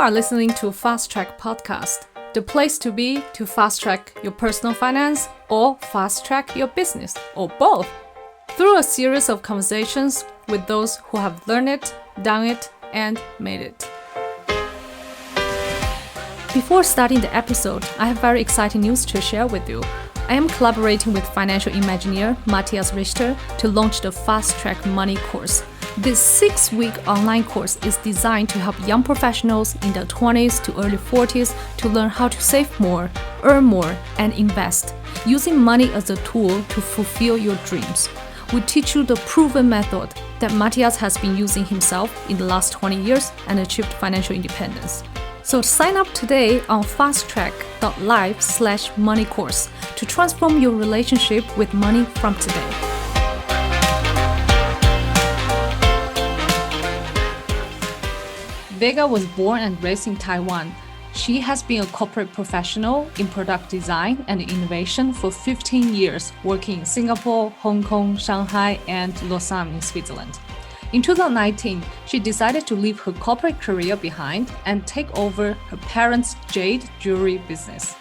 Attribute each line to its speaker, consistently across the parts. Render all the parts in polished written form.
Speaker 1: are listening to Fast Track Podcast, the place to be to fast track your personal finance or fast track your business, or both, through a series of conversations with those who have learned it, done it, and made it. Before starting the episode, I have very exciting news to share with you. I am collaborating with financial imagineer Matthias Richter to launch the Fast Track Money course. This 6-week online course is designed to help young professionals in their 20s to early 40s to learn how to save more, earn more, and invest, using money as a tool to fulfill your dreams. We teach you the proven method that Matthias has been using himself in the last 20 years and achieved financial independence. So sign up today on fasttrack.live/money course to transform your relationship with money from today. Vega was born and raised in Taiwan. She has been a corporate professional in product design and innovation for 15 years, working in Singapore, Hong Kong, Shanghai, and Lausanne in Switzerland. In 2019, she decided to leave her corporate career behind and take over her parents' Jade jewelry business.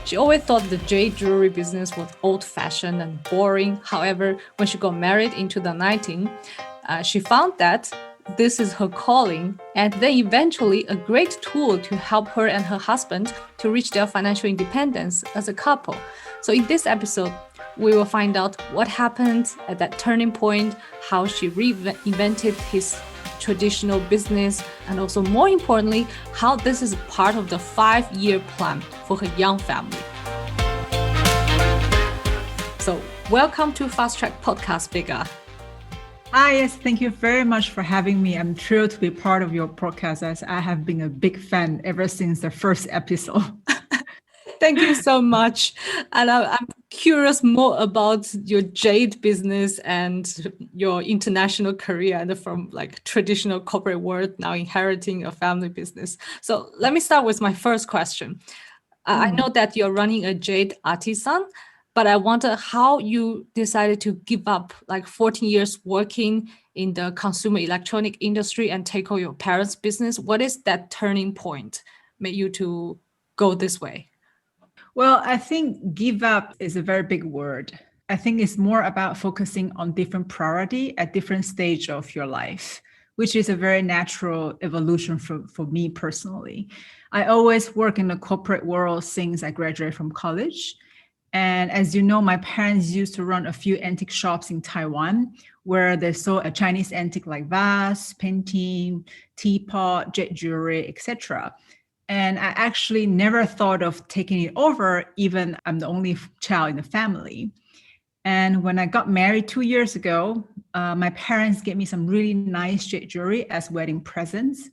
Speaker 1: She always thought the Jade jewelry business was old-fashioned and boring. However, when she got married in 2019, she found that this is her calling, and then eventually a great tool to help her and her husband to reach their financial independence as a couple. So in this episode, we will find out what happened at that turning point, how she reinvented his traditional business, and also more importantly, how this is part of the 5-year plan for her young family. So welcome to Fast Track Podcast, Vega.
Speaker 2: Hi, yes, thank you very much for having me. I'm thrilled to be part of your podcast, as I have been a big fan ever since the first episode.
Speaker 1: Thank you so much. And I'm curious more about your Jade business and your international career and from like traditional corporate world, now inheriting a family business. So let me start with my first question. I know that you're running a Jade artisan, but I wonder how you decided to give up like 14 years working in the consumer electronic industry and take over your parents' business. What is that turning point made you to go this way?
Speaker 2: Well, I think give up is a very big word. I think it's more about focusing on different priority at different stage of your life, which is a very natural evolution for me personally. I always work in the corporate world since I graduated from college. And as you know, my parents used to run a few antique shops in Taiwan where they sold a Chinese antique like vase, painting, teapot, jet jewelry, etc. And I actually never thought of taking it over, even I'm the only child in the family. And when I got married 2 years ago, my parents gave me some really nice jet jewelry as wedding presents.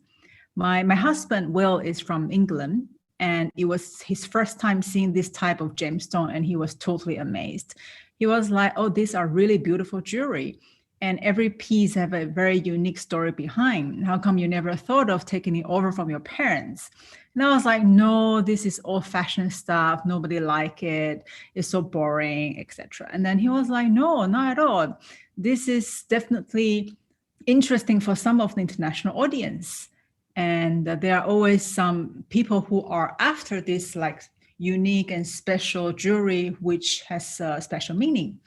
Speaker 2: My husband, Will, is from England. And it was his first time seeing this type of gemstone, and he was totally amazed. He was like, oh, these are really beautiful jewelry. And every piece have a very unique story behind. How come you never thought of taking it over from your parents? And I was like, no, this is old-fashioned stuff. Nobody like it. It's so boring, etc. And then he was like, no, not at all. This is definitely interesting for some of the international audience. And there are always some people who are after this like unique and special jewelry, which has a special meaning.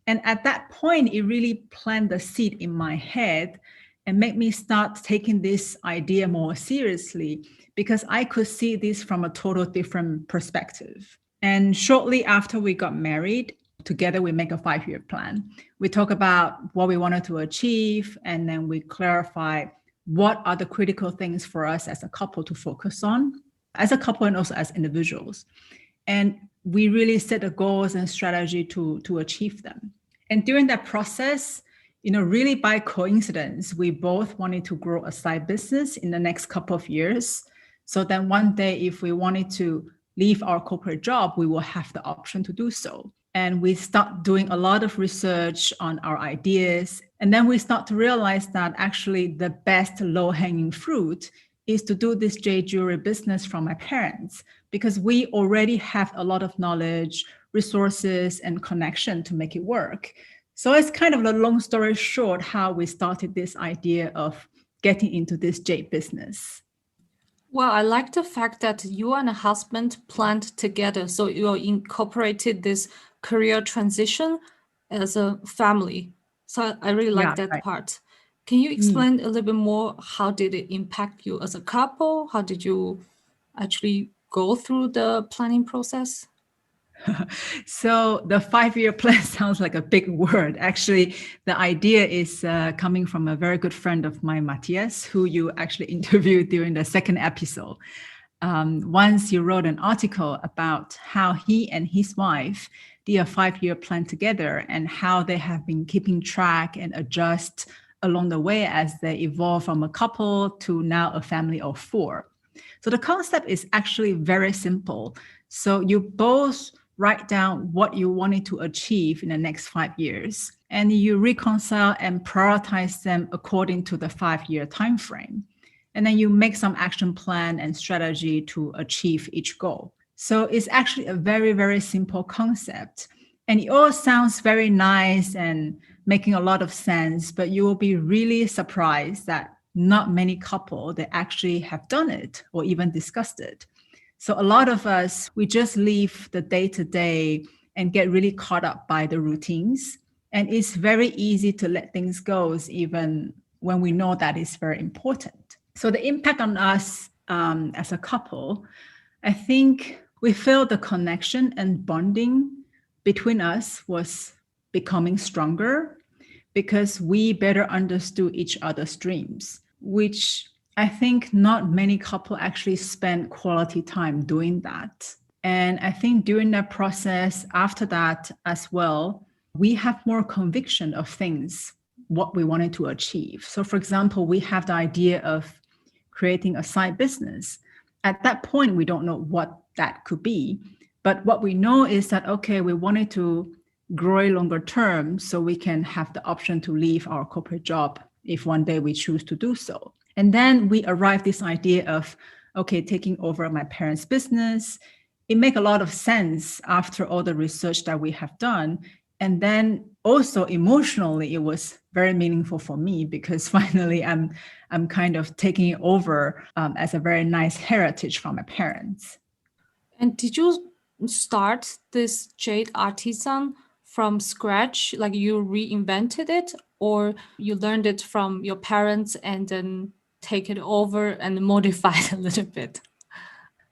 Speaker 2: And at that point, it really planted the seed in my head and made me start taking this idea more seriously, because I could see this from a total different perspective. And shortly after we got married, together we make a 5-year plan. We talk about what we wanted to achieve, and then we clarify what are the critical things for us as a couple to focus on, as a couple and also as individuals. And we really set the goals and strategy to achieve them. And during that process, really by coincidence, we both wanted to grow a side business in the next couple of years. So then one day, if we wanted to leave our corporate job, we will have the option to do so. And we start doing a lot of research on our ideas. And then we start to realize that actually the best low-hanging fruit is to do this jade jewelry business from my parents, because we already have a lot of knowledge, resources, and connection to make it work. So it's kind of a long story short, how we started this idea of getting into this jade business.
Speaker 1: Well, I like the fact that you and a husband planned together. So you incorporated this career transition as a family. So I really like
Speaker 2: Yeah,
Speaker 1: that
Speaker 2: right.
Speaker 1: part. Can you
Speaker 2: Mm.
Speaker 1: explain a little bit more? How did it impact you as a couple? How did you actually go through the planning process?
Speaker 2: So the 5-year plan sounds like a big word. Actually, the idea is coming from a very good friend of mine, Matthias, who you actually interviewed during the second episode. Once he wrote an article about how he and his wife did a 5-year plan together and how they have been keeping track and adjust along the way as they evolve from a couple to now a family of 4. So the concept is actually very simple. So you both write down what you wanted to achieve in the next 5 years, and you reconcile and prioritize them according to the 5-year time frame. And then you make some action plan and strategy to achieve each goal. So it's actually a very, very simple concept. And it all sounds very nice and making a lot of sense, but you will be really surprised that not many couples that actually have done it or even discussed it. So a lot of us, we just leave the day to day and get really caught up by the routines. And it's very easy to let things go, even when we know that it's very important. So the impact on us as a couple, I think we feel the connection and bonding between us was becoming stronger because we better understood each other's dreams, which I think not many couples actually spend quality time doing that. And I think during that process, after that as well, we have more conviction of things, what we wanted to achieve. So for example, we have the idea of creating a side business. At that point, we don't know what that could be. But what we know is that, okay, we wanted to grow longer term so we can have the option to leave our corporate job if one day we choose to do so. And then we arrived this idea of, okay, taking over my parents' business. It makes a lot of sense after all the research that we have done. And then also emotionally, it was very meaningful for me because finally I'm kind of taking it over as a very nice heritage from my parents.
Speaker 1: And did you start this Jade Artisan from scratch? Like you reinvented it, or you learned it from your parents and then take it over and modify it a little bit?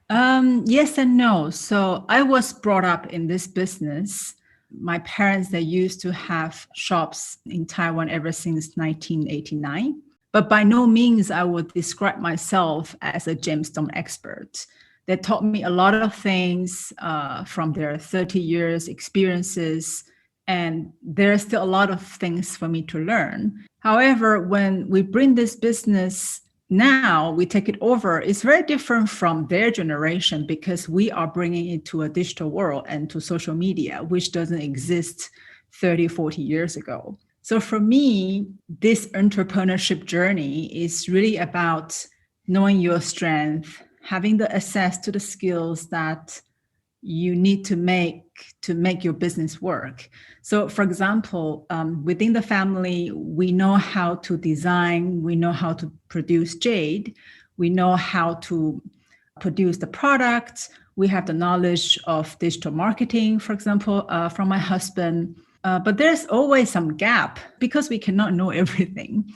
Speaker 2: Yes and no. So I was brought up in this business. My parents, they used to have shops in Taiwan ever since 1989. But by no means I would describe myself as a gemstone expert. They taught me a lot of things from their 30 years experiences, and there's still a lot of things for me to learn. However, when we bring this business now, we take it over, it's very different from their generation because we are bringing it to a digital world and to social media, which doesn't exist 30, 40 years ago. So for me, this entrepreneurship journey is really about knowing your strength, having the access to the skills that you need to make your business work. So for example, within the family, we know how to design, we know how to produce Jade, we know how to produce the products, we have the knowledge of digital marketing, for example, from my husband. But there's always some gap because we cannot know everything.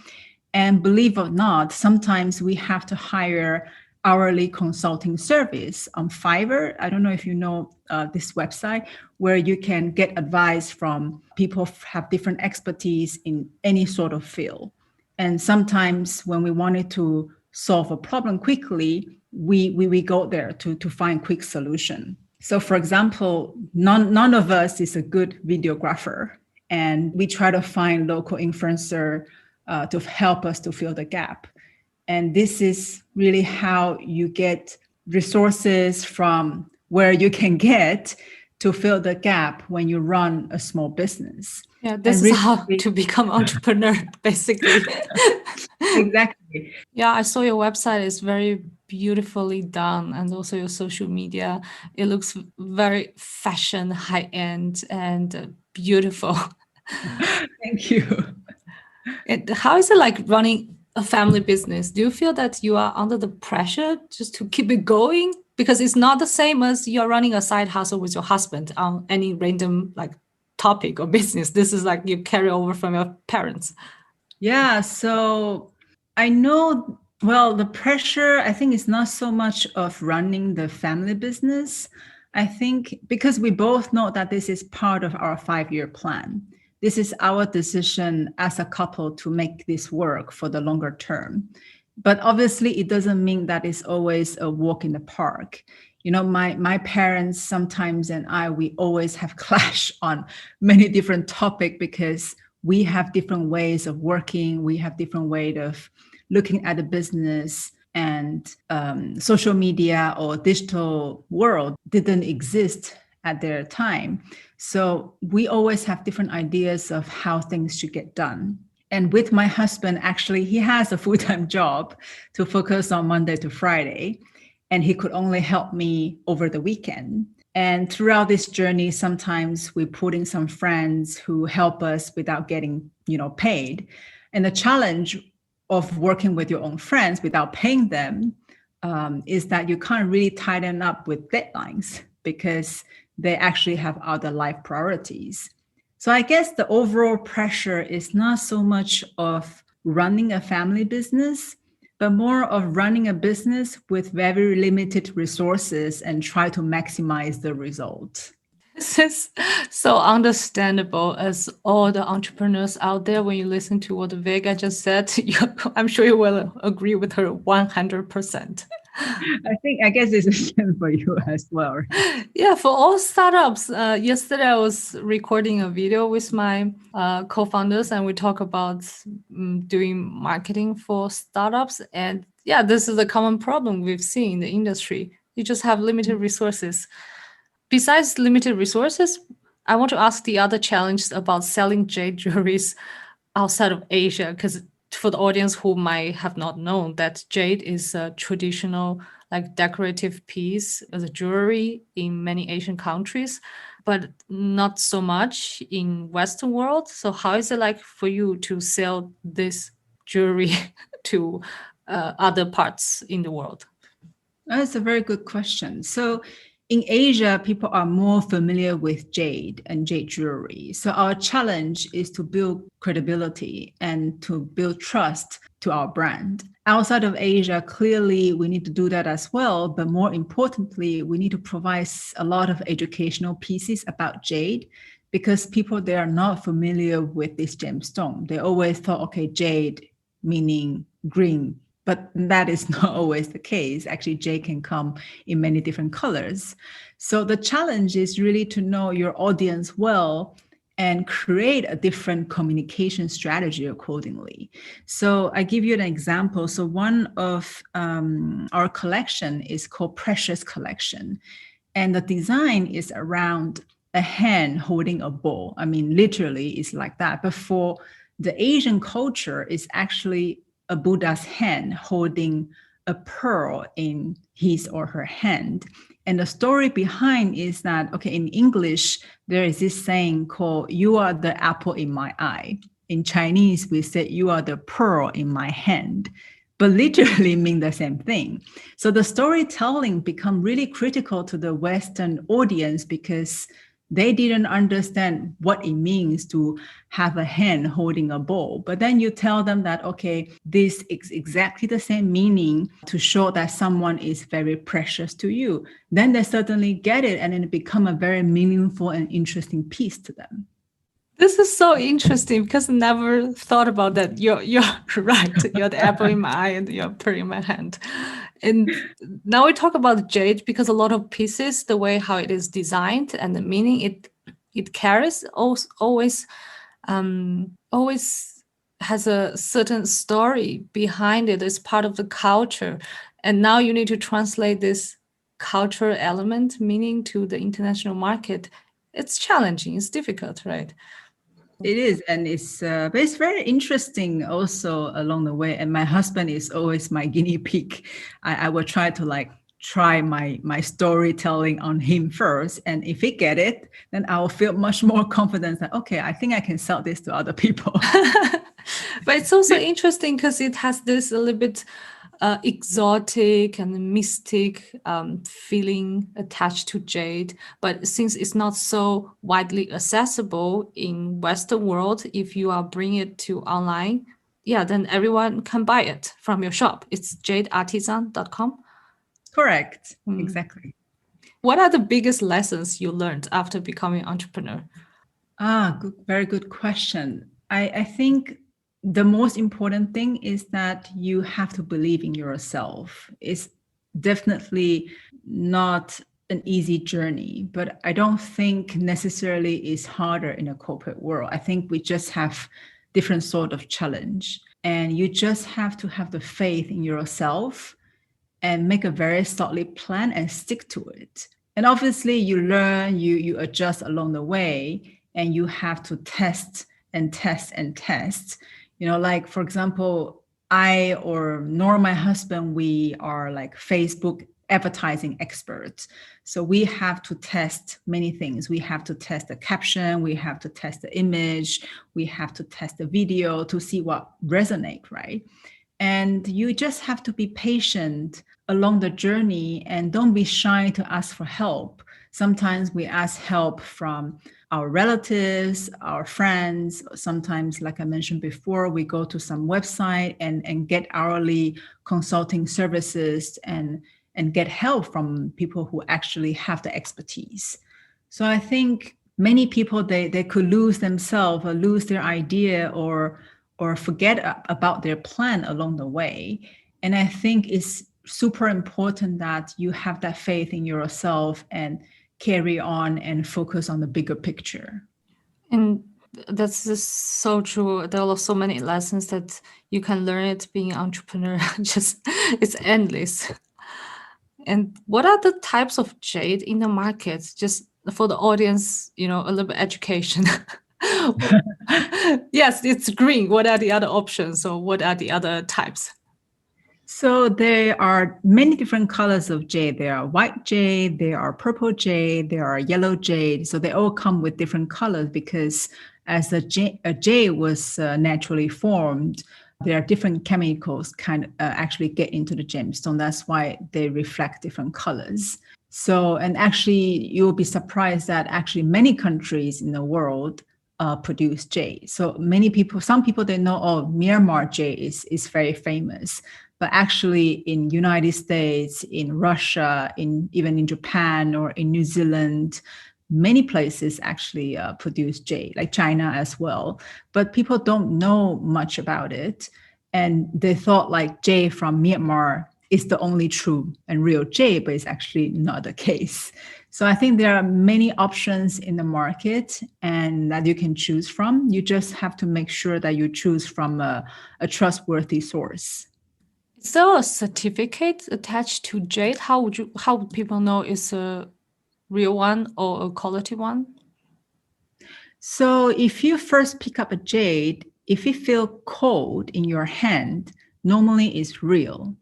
Speaker 2: And believe it or not, sometimes we have to hire hourly consulting service on Fiverr. I don't know if you know this website where you can get advice from people who have different expertise in any sort of field. And sometimes when we wanted to solve a problem quickly, we go there to find quick solution. So for example, none of us is a good videographer, and we try to find local influencer to help us to fill the gap. And this is really how you get resources from where you can get to fill the gap when you run a small business.
Speaker 1: Yeah, this is how to become entrepreneur, basically.
Speaker 2: Exactly.
Speaker 1: Yeah, I saw your website is very beautifully done, and also your social media. It looks very fashion, high end, and beautiful.
Speaker 2: Thank you.
Speaker 1: How is it like running a family business, do you feel that you are under the pressure just to keep it going? Because it's not the same as you're running a side hustle with your husband on any random like topic or business. This is like you carry over from your parents.
Speaker 2: Yeah, so I know, well, the pressure, I think, is not so much of running the family business. I think because we both know that this is part of our 5-year plan. This is our decision as a couple to make this work for the longer term. But obviously, it doesn't mean that it's always a walk in the park. You know, my parents sometimes and we always have clash on many different topics because we have different ways of working. We have different ways of looking at the business, and social media or digital world didn't exist at their time. So we always have different ideas of how things should get done. And with my husband, actually, he has a full-time job to focus on Monday to Friday, and he could only help me over the weekend. And throughout this journey, sometimes we put in some friends who help us without getting, paid. And the challenge of working with your own friends without paying them is that you can't really tie them up with deadlines because they actually have other life priorities. So I guess the overall pressure is not so much of running a family business, but more of running a business with very limited resources and try to maximize the result.
Speaker 1: This is so understandable as all the entrepreneurs out there. When you listen to what Vega just said, I'm sure you will agree with her 100%.
Speaker 2: I guess it's the same for you as well. Right?
Speaker 1: Yeah, for all startups. Yesterday, I was recording a video with my co-founders, and we talk about doing marketing for startups. And yeah, this is a common problem we've seen in the industry. You just have limited resources. Besides limited resources, I want to ask the other challenge about selling jade jewelries outside of Asia, because for the audience who might have not known that jade is a traditional like decorative piece as a jewelry in many Asian countries, but not so much in Western world. So how is it like for you to sell this jewelry to other parts in the world?
Speaker 2: That's a very good question. So in Asia, people are more familiar with jade and jade jewelry. So our challenge is to build credibility and to build trust to our brand. Outside of Asia, clearly we need to do that as well. But more importantly, we need to provide a lot of educational pieces about jade because people, they are not familiar with this gemstone. They always thought, okay, jade meaning green. But that is not always the case. Actually, jade can come in many different colors. So the challenge is really to know your audience well and create a different communication strategy accordingly. So I give you an example. So one of our collection is called Precious Collection. And the design is around a hand holding a bowl. I mean, literally it's like that. But for the Asian culture, it's actually a Buddha's hand holding a pearl in his or her hand. And the story behind is that, okay, in English, there is this saying called, you are the apple in my eye. In Chinese, we say, you are the pearl in my hand, but literally mean the same thing. So the storytelling become really critical to the Western audience because they didn't understand what it means to have a hand holding a bowl. But then you tell them that, okay, this is exactly the same meaning to show that someone is very precious to you. Then they certainly get it, and then it become a very meaningful and interesting piece to them.
Speaker 1: This is so interesting because I never thought about that. You're right. You're the apple in my eye and you're pearl in my hand. And now we talk about jade because a lot of pieces, the way how it is designed and the meaning it carries always has a certain story behind it. It's part of the culture. And now you need to translate this cultural element meaning to the international market. It's challenging. It's difficult, right?
Speaker 2: It is, and but it's very interesting also along the way. And my husband is always my guinea pig. I will try to try my storytelling on him first, and if he get it, then I will feel much more confidence that okay, I think I can sell this to other people.
Speaker 1: But it's also interesting because it has this a little bit exotic and mystic feeling attached to jade. But since it's not so widely accessible in Western world, if you are bringing it to online, yeah, then everyone can buy it from your shop. It's jadeartisan.com.
Speaker 2: Correct. Exactly.
Speaker 1: What are the biggest lessons you learned after becoming entrepreneur?
Speaker 2: Very good question. I think the most important thing is that you have to believe in yourself. It's definitely not an easy journey, but I don't think necessarily is harder in a corporate world. I think we just have different sort of challenge, and you just have to have the faith in yourself and make a very solid plan and stick to it. And obviously you learn, you adjust along the way, and you have to test and test and test. Like for example, I or Nor, my husband, we are like Facebook advertising experts. So we have to test many things. We have to test the caption, we have to test the image, we have to test the video to see what resonates, right? And you just have to be patient along the journey and don't be shy to ask for help. Sometimes we ask help from our relatives, our friends. Sometimes, like I mentioned before, we go to some website and get hourly consulting services and get help from people who actually have the expertise. So I think many people, they could lose themselves or lose their idea or forget about their plan along the way. And I think it's super important that you have that faith in yourself and carry on and focus on the bigger picture.
Speaker 1: And that's just so true. There are so many lessons that you can learn it being an entrepreneur. Just it's endless. And what are the types of jade in the market? Just for the audience, a little bit education. Yes, it's green. What are the other options, or what are the other types?
Speaker 2: So there are many different colors of jade. There are white jade, there are purple jade, there are yellow jade. So they all come with different colors because as a jade was naturally formed, there are different chemicals actually get into the gemstone. That's why they reflect different colors. So, and actually you'll be surprised that actually many countries in the world produce jade. So some people, they know, Myanmar jade is very famous. But actually in United States, in Russia, even in Japan or in New Zealand, many places actually produce jade, like China as well. But people don't know much about it. And they thought like jade from Myanmar is the only true and real jade, but it's actually not the case. So I think there are many options in the market and that you can choose from. You just have to make sure that you choose from a trustworthy source.
Speaker 1: Is there a certificate attached to jade? How would people know it's a real one or a quality one?
Speaker 2: So if you first pick up a jade, if it feels cold in your hand, normally it's real.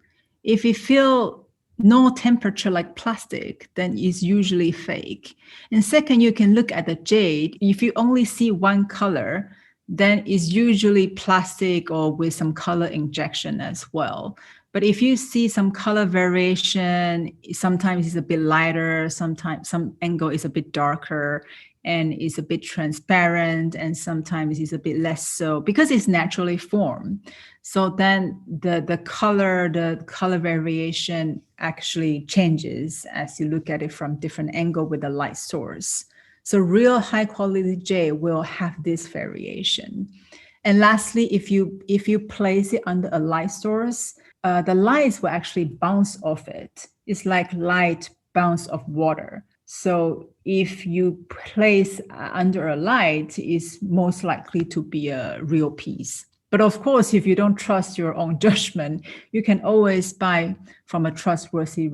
Speaker 2: If you feel no temperature like plastic, then it's usually fake. And second, you can look at the jade. If you only see one color, then it's usually plastic or with some color injection as well. But if you see some color variation, sometimes it's a bit lighter, sometimes some angle is a bit darker and it's a bit transparent, and sometimes it's a bit less so because it's naturally formed. So then the color variation actually changes as you look at it from different angle with the light source. So real high quality jade will have this variation. And lastly, if you place it under a light source, the lights will actually bounce off it. It's like light bounce off water. So if you place under a light, it's most likely to be a real piece. But of course, if you don't trust your own judgment, you can always buy from a trustworthy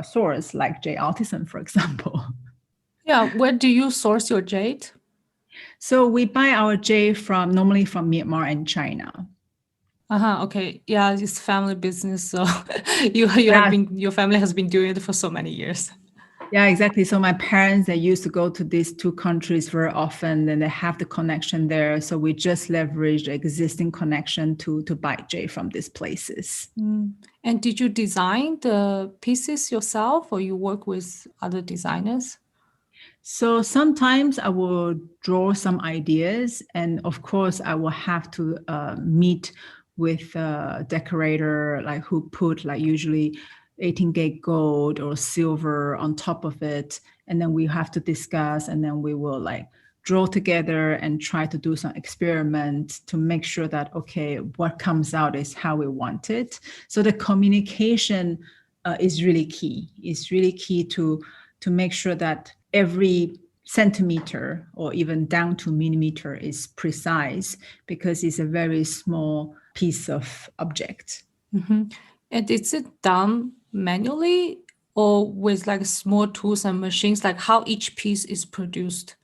Speaker 2: source like Jade Artisan, for example.
Speaker 1: Yeah, where do you source your jade?
Speaker 2: So we buy our jade normally from Myanmar and China.
Speaker 1: Okay. Yeah, it's family business. So your family has been doing it for so many years.
Speaker 2: Yeah, exactly. So my parents, they used to go to these two countries very often, and they have the connection there. So we just leverage the existing connection to buy Jade from these places.
Speaker 1: Mm. And did you design the pieces yourself or you work with other designers?
Speaker 2: So sometimes I will draw some ideas, and of course, I will have to meet with a decorator, like who put like usually 18 gauge gold or silver on top of it, and then we have to discuss, and then we will like draw together and try to do some experiment to make sure that okay, what comes out is how we want it. So the communication is really key. It's really key to make sure that every centimeter or even down to millimeter is precise because it's a very small piece of object.
Speaker 1: Mm-hmm. And is it done manually or with like small tools and machines, like how each piece is produced?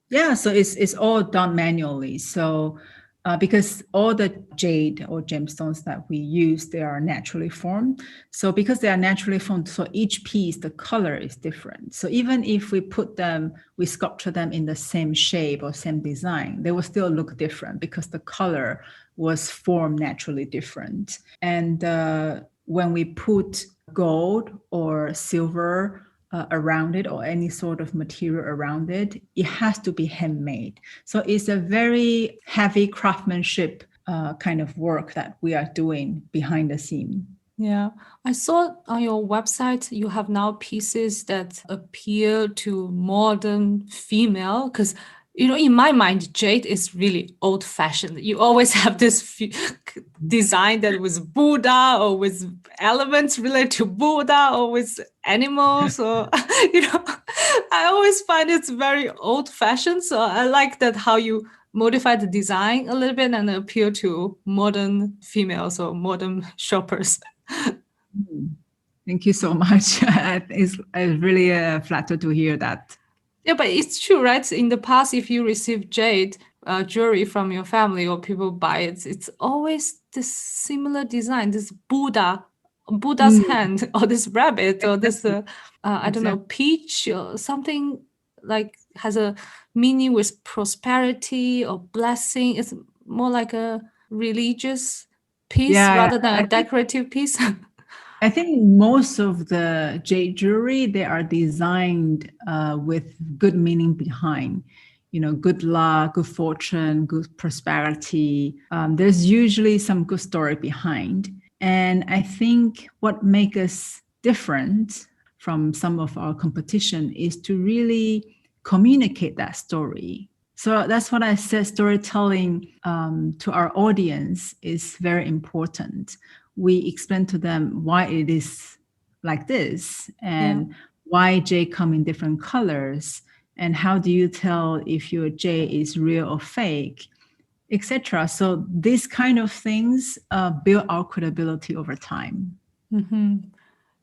Speaker 2: Yeah, so it's all done manually. So because all the jade or gemstones that we use, they are naturally formed. So because they are naturally formed, so each piece, the color is different. So even if we put them, we sculpture them in the same shape or same design, they will still look different because the color was formed naturally different. And when we put gold or silver around it or any sort of material around it, it has to be handmade. So it's a very heavy craftsmanship kind of work that we are doing behind the scene.
Speaker 1: Yeah, I saw on your website you have now pieces that appeal to modern female because in my mind Jade is really old fashioned. You always have this design that was Buddha or with elements related to Buddha or with animals or I always find it's very old fashioned. So I like that how you modify the design a little bit and appeal to modern females or modern shoppers.
Speaker 2: Thank you so much. It's really flattered to hear that.
Speaker 1: Yeah, but it's true, right? In the past, if you receive jade jewelry from your family or people buy it, it's always this similar design, this Buddha's hand, or this rabbit, or this I don't know,
Speaker 2: Exactly.
Speaker 1: peach or something like has a meaning with prosperity or blessing. It's more like a religious piece
Speaker 2: Yeah,
Speaker 1: rather than a decorative piece.
Speaker 2: I think most of the jade jewelry, they are designed with good meaning behind, good luck, good fortune, good prosperity. There's usually some good story behind. And I think what makes us different from some of our competition is to really communicate that story. So that's what I said, storytelling to our audience is very important. We explain to them why it is like this
Speaker 1: Yeah.
Speaker 2: and why J come in different colors and how do you tell if your J is real or fake, etc. So these kind of things build our credibility over time.
Speaker 1: Mm-hmm.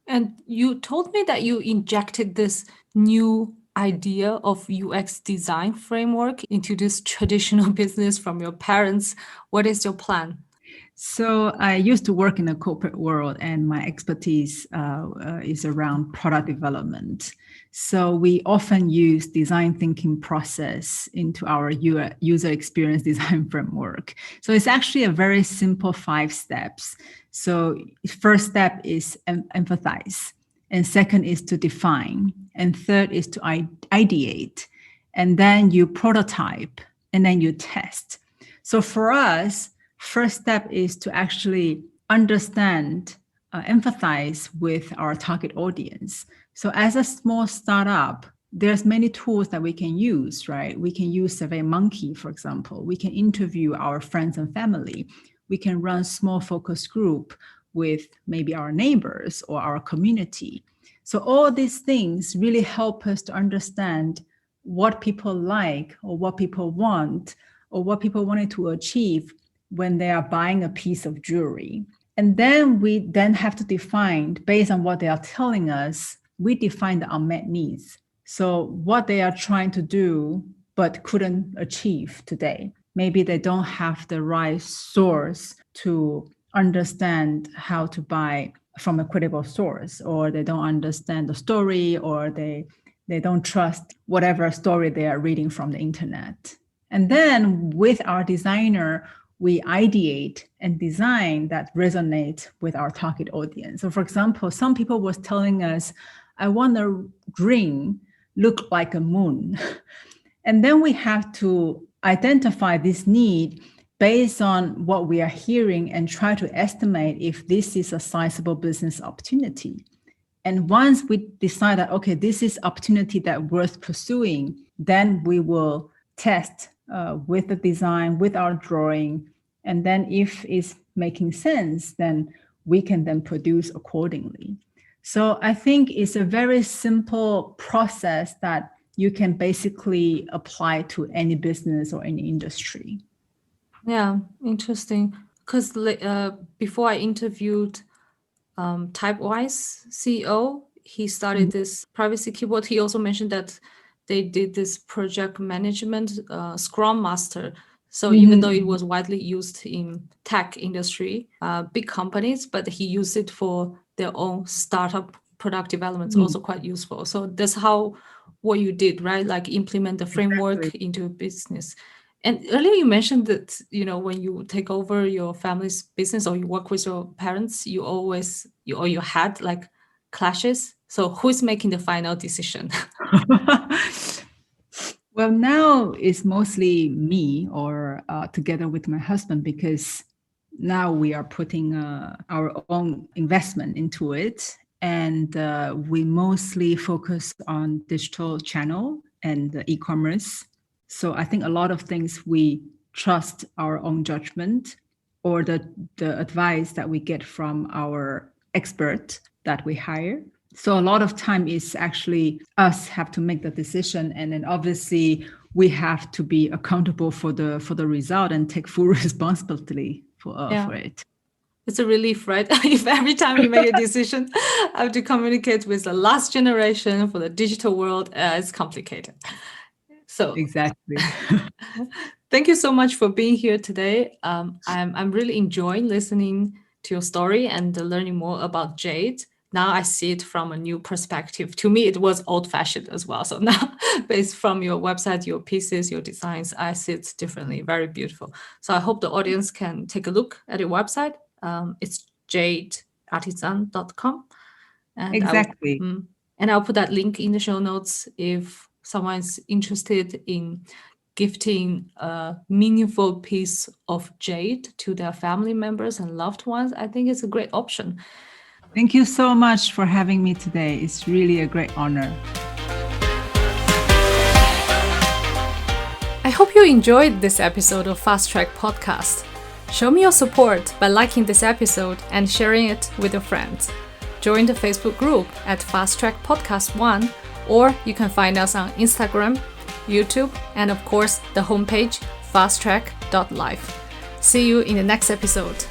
Speaker 1: And you told me that you injected this new idea of UX design framework into this traditional business from your parents. What is your plan?
Speaker 2: So I used to work in the corporate world, and my expertise is around product development. So we often use design thinking process into our user experience design framework. So it's actually a very simple 5 steps. So first step is empathize, and second is to define, and third is to ideate, and then you prototype, and then you test. So for us, first step is to actually understand, empathize with our target audience. So as a small startup, there's many tools that we can use, right? We can use SurveyMonkey, for example. We can interview our friends and family. We can run small focus group with maybe our neighbors or our community. So all these things really help us to understand what people like or what people want or what people wanted to achieve when they are buying a piece of jewelry. And then we then have to define, based on what they are telling us, we define the unmet needs. So what they are trying to do but couldn't achieve today. Maybe they don't have the right source to understand how to buy from a credible source, or they don't understand the story, or they don't trust whatever story they are reading from the internet. And then with our designer, we ideate and design that resonate with our target audience. So for example, some people was telling us, I want a ring look like a moon. And then we have to identify this need based on what we are hearing and try to estimate if this is a sizable business opportunity. And once we decide that, okay, this is opportunity that worth pursuing, then we will test with the design, with our drawing. And then if it's making sense, then we can then produce accordingly. So I think it's a very simple process that you can basically apply to any business or any industry.
Speaker 1: Yeah, interesting. Because before I interviewed Typewise CEO, he started this privacy keyboard. He also mentioned that they did this project management Scrum Master. So even though it was widely used in tech industry, big companies, but he used it for their own startup product development. It's also quite useful. So that's how what you did, right? Like implement the framework into a business. And earlier you mentioned that, when you take over your family's business or you work with your parents, you had like clashes. So who's making the final decision?
Speaker 2: Well, now it's mostly me or together with my husband, because now we are putting our own investment into it. And we mostly focus on digital channel and e-commerce. So I think a lot of things we trust our own judgment or the advice that we get from our expert that we hire. So a lot of time is actually us have to make the decision, and then obviously we have to be accountable for the result and take full responsibility for it.
Speaker 1: It's a relief, right? If every time you make a decision, I have to communicate with the last generation for the digital world, it's complicated. So
Speaker 2: exactly.
Speaker 1: Thank you so much for being here today. I'm really enjoying listening to your story and learning more about Jade. Now I see it from a new perspective. To me, it was old-fashioned as well. So now, based from your website, your pieces, your designs, I see it differently. Very beautiful. So I hope the audience can take a look at your website. It's jadeartisan.com. And
Speaker 2: exactly.
Speaker 1: I'll put that link in the show notes if someone's interested in gifting a meaningful piece of jade to their family members and loved ones. I think it's a great option.
Speaker 2: Thank you so much for having me today. It's really a great honor.
Speaker 1: I hope you enjoyed this episode of Fast Track Podcast. Show me your support by liking this episode and sharing it with your friends. Join the Facebook group at Fast Track Podcast 1, or you can find us on Instagram, YouTube, and of course the homepage fasttrack.life. See you in the next episode.